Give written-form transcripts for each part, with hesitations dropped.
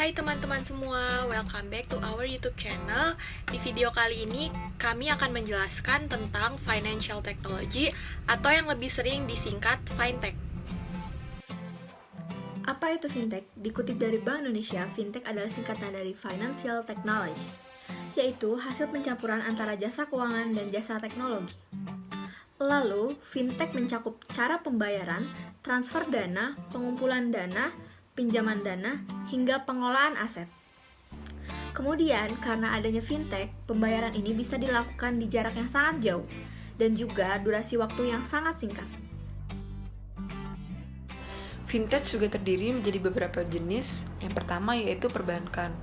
Hai teman-teman semua, welcome back to our YouTube channel. Di video kali ini, kami akan menjelaskan tentang financial technology atau yang lebih sering disingkat fintech. Apa itu fintech? Dikutip dari Bank Indonesia, fintech adalah singkatan dari financial technology, yaitu hasil pencampuran antara jasa keuangan dan jasa teknologi. Lalu, fintech mencakup cara pembayaran, transfer dana, pengumpulan dana, pinjaman dana, hingga pengelolaan aset. Kemudian, karena adanya fintech, pembayaran ini bisa dilakukan di jarak yang sangat jauh dan juga durasi waktu yang sangat singkat. Fintech juga terdiri menjadi beberapa jenis. Yang pertama yaitu perbankan.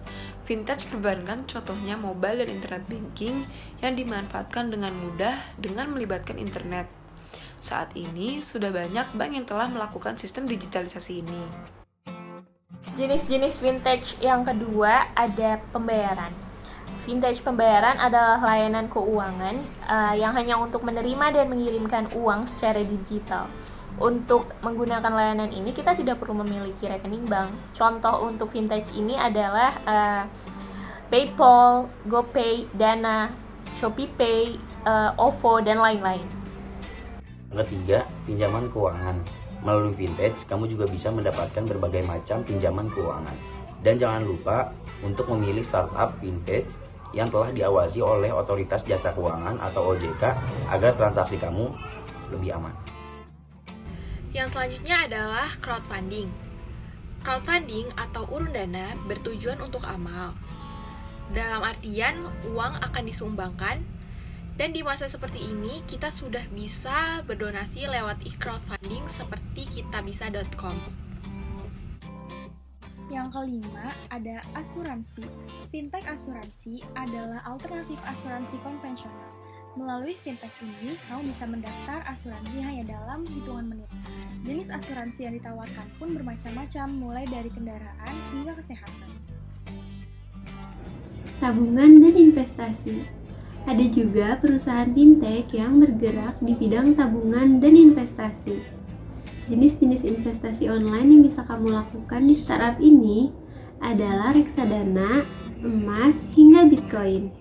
Fintech perbankan contohnya mobile dan internet banking yang dimanfaatkan dengan mudah dengan melibatkan internet. Saat ini sudah banyak bank yang telah melakukan sistem digitalisasi ini. Jenis-jenis fintech yang kedua ada pembayaran. Fintech pembayaran adalah layanan keuangan yang hanya untuk menerima dan mengirimkan uang secara digital. Untuk menggunakan layanan ini kita tidak perlu memiliki rekening bank. Contoh untuk fintech ini adalah PayPal, GoPay, Dana, ShopeePay, OVO, dan lain-lain. Ketiga, pinjaman keuangan. Melalui fintech, kamu juga bisa mendapatkan berbagai macam pinjaman keuangan. Dan jangan lupa untuk memilih startup fintech yang telah diawasi oleh Otoritas Jasa Keuangan atau OJK agar transaksi kamu lebih aman. Yang selanjutnya adalah crowdfunding. Crowdfunding atau urun dana bertujuan untuk amal. Dalam artian, uang akan disumbangkan. Dan di masa seperti ini, kita sudah bisa berdonasi lewat e-crowdfunding seperti kitabisa.com. Yang kelima, ada asuransi. Fintech asuransi adalah alternatif asuransi konvensional. Melalui fintech ini, kamu bisa mendaftar asuransi hanya dalam hitungan menit. Jenis asuransi yang ditawarkan pun bermacam-macam, mulai dari kendaraan hingga kesehatan. Tabungan dan investasi. Ada juga perusahaan fintech yang bergerak di bidang tabungan dan investasi. Jenis-jenis investasi online yang bisa kamu lakukan di startup ini adalah reksadana, emas, hingga Bitcoin.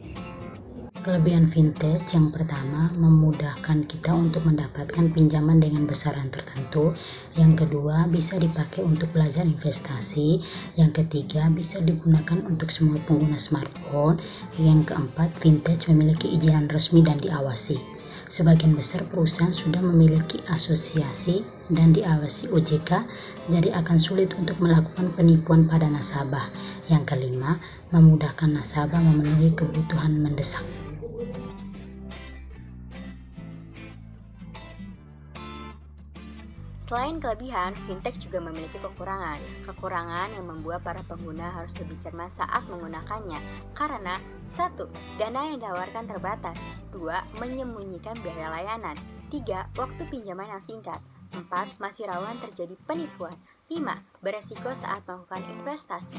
Kelebihan fintech yang pertama memudahkan kita untuk mendapatkan pinjaman dengan besaran tertentu. Yang kedua bisa dipakai untuk belajar investasi. Yang ketiga bisa digunakan untuk semua pengguna smartphone. Yang keempat, fintech memiliki izin resmi dan diawasi. Sebagian besar perusahaan sudah memiliki asosiasi dan diawasi OJK, jadi akan sulit untuk melakukan penipuan pada nasabah. Yang kelima, memudahkan nasabah memenuhi kebutuhan mendesak. Selain kelebihan, fintech juga memiliki kekurangan. Kekurangan yang membuat para pengguna harus lebih cermat saat menggunakannya. Karena 1. Dana yang ditawarkan terbatas. 2. Menyembunyikan biaya layanan. 3. Waktu pinjaman yang singkat. 4. Masih rawan terjadi penipuan. 5. Beresiko saat melakukan investasi.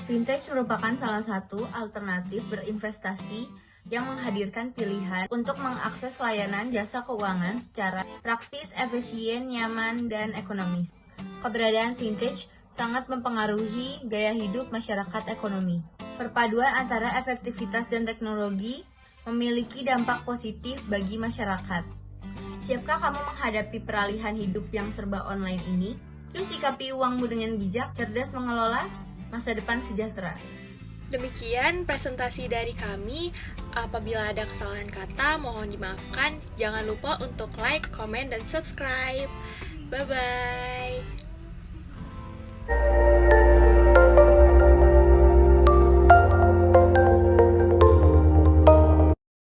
Fintech merupakan salah satu alternatif berinvestasi yang menghadirkan pilihan untuk mengakses layanan jasa keuangan secara praktis, efisien, nyaman, dan ekonomis. Keberadaan fintech sangat mempengaruhi gaya hidup masyarakat ekonomi. Perpaduan antara efektivitas dan teknologi memiliki dampak positif bagi masyarakat. Siapkah kamu menghadapi peralihan hidup yang serba online ini? Yuk sikapi uangmu dengan bijak, cerdas mengelola masa depan sejahtera. Demikian presentasi dari kami. Apabila ada kesalahan kata, mohon dimaafkan. Jangan lupa untuk like, comment, dan subscribe. Bye-bye.